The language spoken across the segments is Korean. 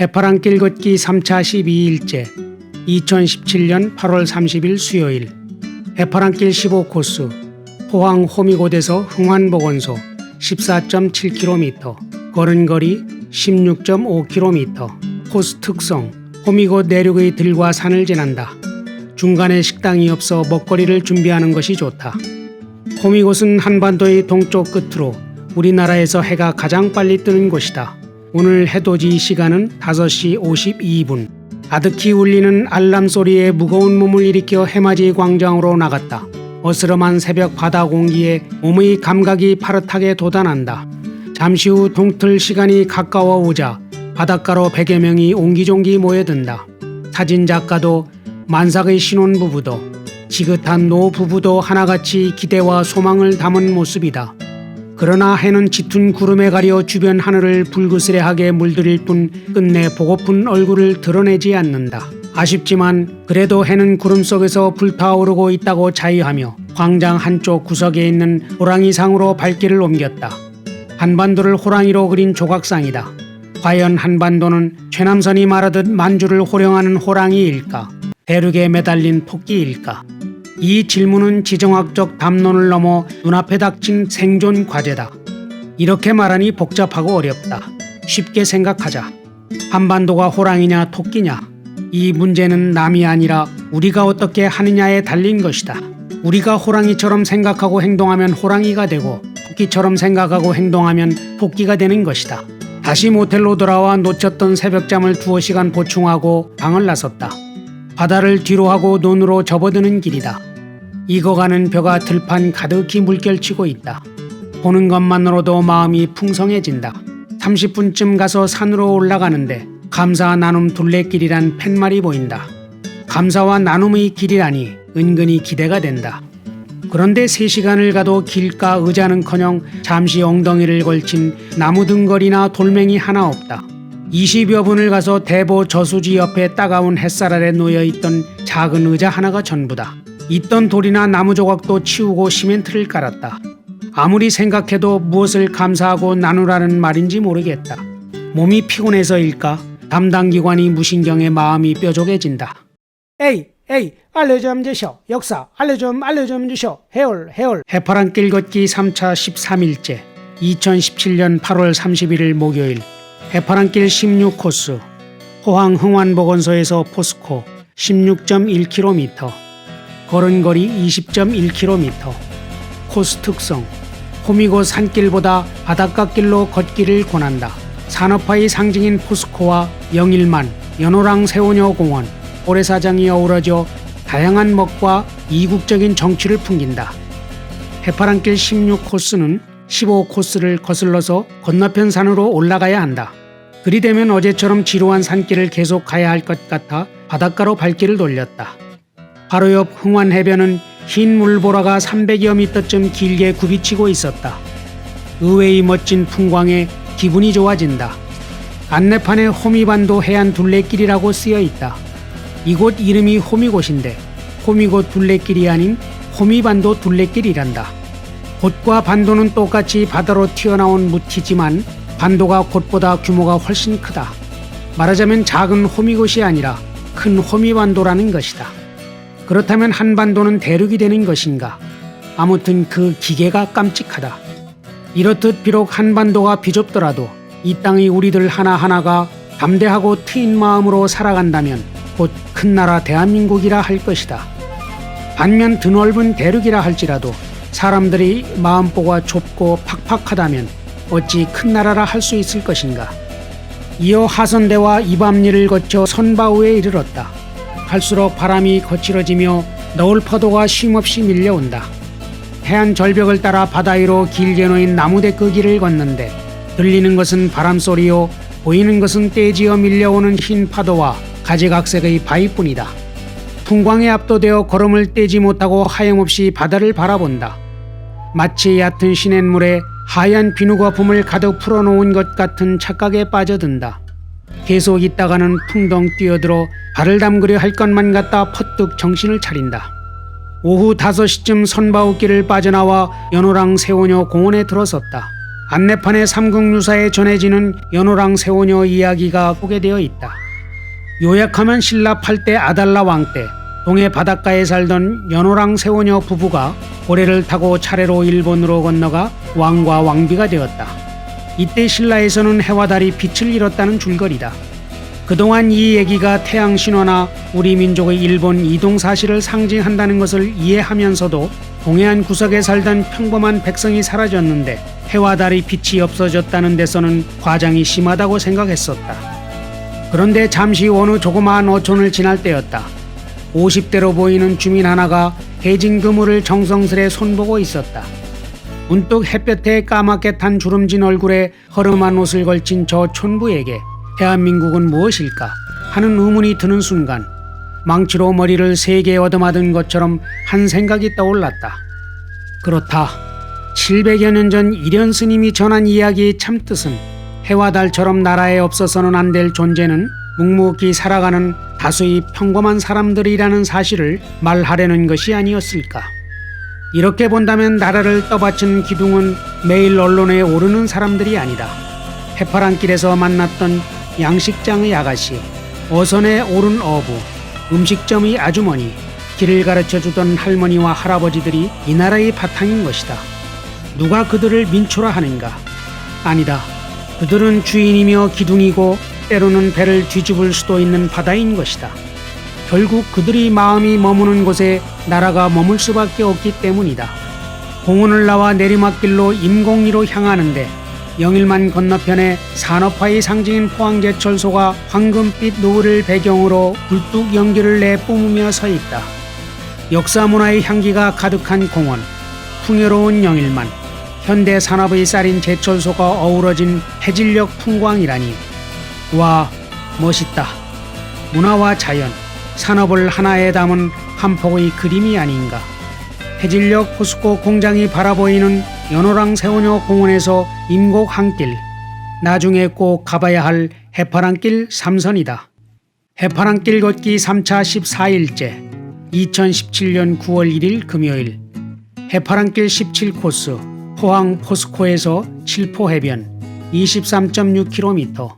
해파랑길 걷기 3차 12일째 2017년 8월 30일 수요일 해파랑길 15코스 포항 호미곶에서 흥환보건소 14.7km 걸은거리 16.5km 코스 특성 호미곶 내륙의 들과 산을 지난다. 중간에 식당이 없어 먹거리를 준비하는 것이 좋다. 호미곶은 한반도의 동쪽 끝으로 우리나라에서 해가 가장 빨리 뜨는 곳이다. 오늘 해돋이 시간은 5시 52분. 아득히 울리는 알람 소리에 무거운 몸을 일으켜 해맞이 광장으로 나갔다. 어스름한 새벽 바다 공기에 몸의 감각이 파릇하게 돋아난다. 잠시 후 동틀 시간이 가까워 오자 바닷가로 100여 명이 옹기종기 모여든다. 사진작가도 만삭의 신혼부부도 지긋한 노부부도 하나같이 기대와 소망을 담은 모습이다. 그러나 해는 짙은 구름에 가려 주변 하늘을 불그스레하게 물들일 뿐 끝내 보고픈 얼굴을 드러내지 않는다. 아쉽지만 그래도 해는 구름 속에서 불타오르고 있다고 자의하며 광장 한쪽 구석에 있는 호랑이상으로 발길을 옮겼다. 한반도를 호랑이로 그린 조각상이다. 과연 한반도는 최남선이 말하듯 만주를 호령하는 호랑이일까? 대륙에 매달린 토끼일까? 이 질문은 지정학적 담론을 넘어 눈앞에 닥친 생존 과제다. 이렇게 말하니 복잡하고 어렵다. 쉽게 생각하자. 한반도가 호랑이냐 토끼냐? 이 문제는 남이 아니라 우리가 어떻게 하느냐에 달린 것이다. 우리가 호랑이처럼 생각하고 행동하면 호랑이가 되고 토끼처럼 생각하고 행동하면 토끼가 되는 것이다. 다시 모텔로 돌아와 놓쳤던 새벽잠을 2시간 보충하고 방을 나섰다. 바다를 뒤로하고 논으로 접어드는 길이다. 익어가는 벼가 들판 가득히 물결치고 있다. 보는 것만으로도 마음이 풍성해진다. 30분쯤 가서 산으로 올라가는데 감사 나눔 둘레길이란 팻말이 보인다. 감사와 나눔의 길이라니 은근히 기대가 된다. 그런데 3시간을 가도 길가 의자는커녕 잠시 엉덩이를 걸친 나무 등걸이나 돌멩이 하나 없다. 20여 분을 가서 대보 저수지 옆에 따가운 햇살 아래 놓여있던 작은 의자 하나가 전부다. 있던 돌이나 나무 조각도 치우고 시멘트를 깔았다. 아무리 생각해도 무엇을 감사하고 나누라는 말인지 모르겠다. 몸이 피곤해서일까? 담당 기관이 무신경에 마음이 뾰족해진다. 에이 알려좀 주쇼. 역사 알려좀 주쇼. 해올 해파랑길 걷기 3차 13일째 2017년 8월 31일 목요일 해파랑길 16코스 포항 흥환보건소에서 포스코 16.1km 걸은거리 20.1km 코스 특성 호미곶 산길보다 바닷가길로 걷기를 권한다. 산업화의 상징인 포스코와 영일만, 연호랑 세오녀 공원, 모래사장이 어우러져 다양한 먹과 이국적인 정취를 풍긴다. 해파랑길 16코스는 15코스를 거슬러서 건너편 산으로 올라가야 한다. 그리 되면 어제처럼 지루한 산길을 계속 가야 할 것 같아 바닷가로 발길을 돌렸다. 바로 옆 흥환해변은 흰 물보라가 300여 미터쯤 길게 굽이치고 있었다. 의외의 멋진 풍광에 기분이 좋아진다. 안내판에 호미반도 해안 둘레길이라고 쓰여 있다. 이곳 이름이 호미곶인데 호미곶 둘레길이 아닌 호미반도 둘레길이란다. 곶과 반도는 똑같이 바다로 튀어나온 무티지만 반도가 곶보다 규모가 훨씬 크다. 말하자면 작은 호미곶이 아니라 큰 호미반도라는 것이다. 그렇다면 한반도는 대륙이 되는 것인가? 아무튼 그 기계가 깜찍하다. 이렇듯 비록 한반도가 비좁더라도 이 땅의 우리들 하나하나가 담대하고 트인 마음으로 살아간다면 곧 큰 나라 대한민국이라 할 것이다. 반면 드넓은 대륙이라 할지라도 사람들이 마음보가 좁고 팍팍하다면 어찌 큰 나라라 할 수 있을 것인가. 이어 하선대와 이밤리를 거쳐 선바우에 이르렀다. 갈수록 바람이 거칠어지며 너울 파도가 쉼없이 밀려온다. 해안 절벽을 따라 바다 위로 길게 놓인 나무대 끄기를 걷는데 들리는 것은 바람소리요 보이는 것은 떼지어 밀려오는 흰 파도와 가지각색의 바위뿐이다. 풍광에 압도되어 걸음을 떼지 못하고 하염없이 바다를 바라본다. 마치 얕은 시냇물에 하얀 비누거품을 가득 풀어놓은 것 같은 착각에 빠져든다. 계속 있다가는 풍덩 뛰어들어 발을 담그려 할 것만 같다 퍼뜩 정신을 차린다. 오후 5시쯤 선바우길을 빠져나와 연호랑 세오녀 공원에 들어섰다. 안내판에 삼국유사에 전해지는 연호랑 세오녀 이야기가 소개되어 있다. 요약하면 신라 8대 아달라 왕 때 동해 바닷가에 살던 연호랑 세오녀 부부가 고래를 타고 차례로 일본으로 건너가 왕과 왕비가 되었다. 이때 신라에서는 해와 달이 빛을 잃었다는 줄거리다. 그동안 이 얘기가 태양 신화나 우리 민족의 일본 이동 사실을 상징한다는 것을 이해하면서도 동해안 구석에 살던 평범한 백성이 사라졌는데 해와 달의 빛이 없어졌다는 데서는 과장이 심하다고 생각했었다. 그런데 잠시 어느 조그마한 어촌을 지날 때였다. 50대로 보이는 주민 하나가 해진 그물을 정성스레 손보고 있었다. 문득 햇볕에 까맣게 탄 주름진 얼굴에 허름한 옷을 걸친 저 촌부에게 대한민국은 무엇일까 하는 의문이 드는 순간 망치로 머리를 세게 얻어맞은 것처럼 한 생각이 떠올랐다. 그렇다. 700여 년 전 이련 스님이 전한 이야기의 참뜻은 해와 달처럼 나라에 없어서는 안 될 존재는 묵묵히 살아가는 다수의 평범한 사람들이라는 사실을 말하려는 것이 아니었을까. 이렇게 본다면 나라를 떠받친 기둥은 매일 언론에 오르는 사람들이 아니다. 해파랑길에서 만났던 양식장의 아가씨, 어선에 오른 어부, 음식점의 아주머니, 길을 가르쳐주던 할머니와 할아버지들이 이 나라의 바탕인 것이다. 누가 그들을 민초라 하는가? 아니다. 그들은 주인이며 기둥이고 때로는 배를 뒤집을 수도 있는 바다인 것이다. 결국 그들이 마음이 머무는 곳에 나라가 머물 수밖에 없기 때문이다. 공원을 나와 내리막길로 임공리로 향하는데 영일만 건너편에 산업화의 상징인 포항제철소가 황금빛 노을을 배경으로 굴뚝 연기를 내뿜으며 서 있다. 역사 문화의 향기가 가득한 공원, 풍요로운 영일만, 현대 산업의 쌀인 제철소가 어우러진 해질녘 풍광이라니. 와, 멋있다. 문화와 자연, 산업을 하나에 담은 한 폭의 그림이 아닌가. 해질녘 포스코 공장이 바라보이는 연호랑 세오녀 공원에서 임곡 한 길, 나중에 꼭 가봐야 할 해파랑길 3선이다. 해파랑길 걷기 3차 14일째, 2017년 9월 1일 금요일. 해파랑길 17코스, 포항 포스코에서 칠포해변 23.6km,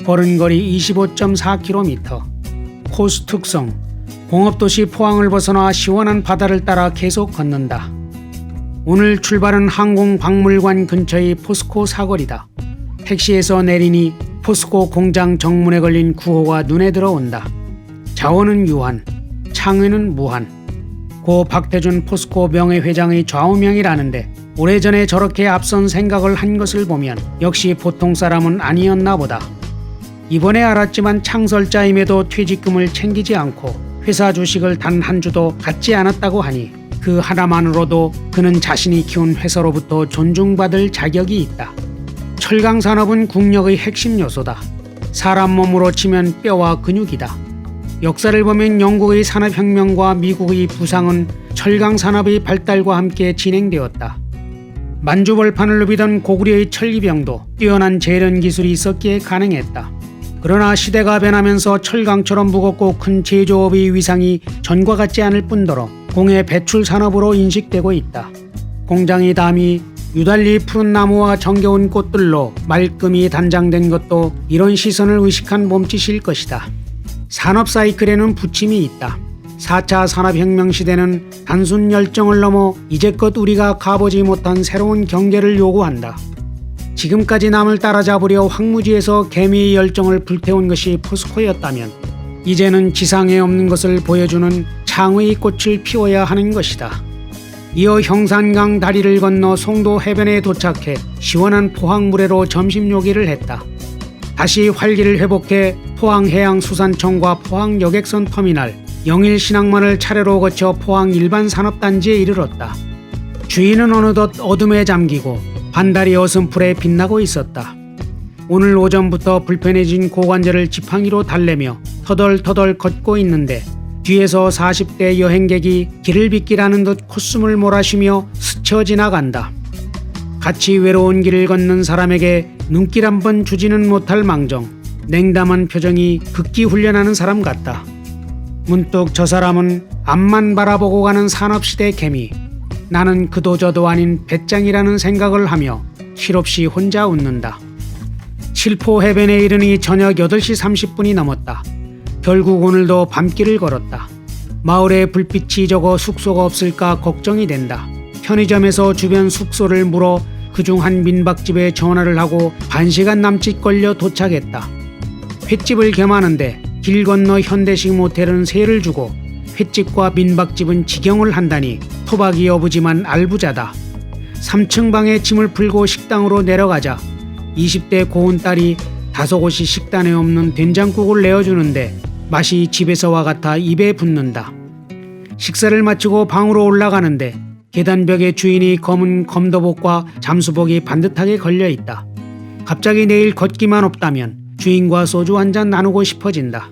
걸음거리 25.4km. 코스 특성, 공업도시 포항을 벗어나 시원한 바다를 따라 계속 걷는다. 오늘 출발은 항공박물관 근처의 포스코 사거리다. 택시에서 내리니 포스코 공장 정문에 걸린 구호가 눈에 들어온다. 자원은 유한, 창의는 무한. 고 박태준 포스코 명예회장의 좌우명이라는데 오래전에 저렇게 앞선 생각을 한 것을 보면 역시 보통 사람은 아니었나 보다. 이번에 알았지만 창설자임에도 퇴직금을 챙기지 않고 회사 주식을 단 한 주도 갖지 않았다고 하니 그 하나만으로도 그는 자신이 키운 회사로부터 존중받을 자격이 있다. 철강 산업은 국력의 핵심 요소다. 사람 몸으로 치면 뼈와 근육이다. 역사를 보면 영국의 산업혁명과 미국의 부상은 철강 산업의 발달과 함께 진행되었다. 만주벌판을 누비던 고구려의 천리병도 뛰어난 제련 기술이 있었기에 가능했다. 그러나 시대가 변하면서 철강처럼 무겁고 큰 제조업의 위상이 전과 같지 않을 뿐더러 공해 배출 산업으로 인식되고 있다. 공장의 담이 유달리 푸른 나무와 정겨운 꽃들로 말끔히 단장된 것도 이런 시선을 의식한 몸짓일 것이다. 산업 사이클에는 부침이 있다. 4차 산업혁명 시대는 단순 열정을 넘어 이제껏 우리가 가보지 못한 새로운 경계를 요구한다. 지금까지 남을 따라잡으려 황무지에서 개미의 열정을 불태운 것이 포스코였다면 이제는 지상에 없는 것을 보여주는 창의의 꽃을 피워야 하는 것이다. 이어 형산강 다리를 건너 송도 해변에 도착해 시원한 포항물회로 점심 요기를 했다. 다시 활기를 회복해 포항해양수산청과 포항여객선 터미널, 영일신항만을 차례로 거쳐 포항 일반산업단지에 이르렀다. 주위는 어느덧 어둠에 잠기고 반달이 어슴풀에 빛나고 있었다. 오늘 오전부터 불편해진 고관절을 지팡이로 달래며 터덜터덜 걷고 있는데 뒤에서 40대 여행객이 길을 빗기라는 듯 콧숨을 몰아쉬며 스쳐 지나간다. 같이 외로운 길을 걷는 사람에게 눈길 한 번 주지는 못할 망정 냉담한 표정이 극기 훈련하는 사람 같다. 문득 저 사람은 앞만 바라보고 가는 산업시대 개미, 나는 그도 저도 아닌 배짱이라는 생각을 하며 실없이 혼자 웃는다. 칠포 해변에 이르니 저녁 8시 30분이 넘었다. 결국 오늘도 밤길을 걸었다. 마을에 불빛이 적어 숙소가 없을까 걱정이 된다. 편의점에서 주변 숙소를 물어 그중 한 민박집에 전화를 하고 1시간 남짓 걸려 도착했다. 횟집을 겸하는데 길 건너 현대식 모텔은 세를 주고 횟집과 민박집은 직영을 한다니 토박이 여부지만 알부자다. 3층 방에 짐을 풀고 식당으로 내려가자 20대 고운 딸이 다소곳이 식단에 없는 된장국을 내어주는데 맛이 집에서와 같아 입에 붙는다. 식사를 마치고 방으로 올라가는데 계단벽에 주인이 검은 검도복과 잠수복이 반듯하게 걸려 있다. 갑자기 내일 걷기만 없다면 주인과 소주 한잔 나누고 싶어진다.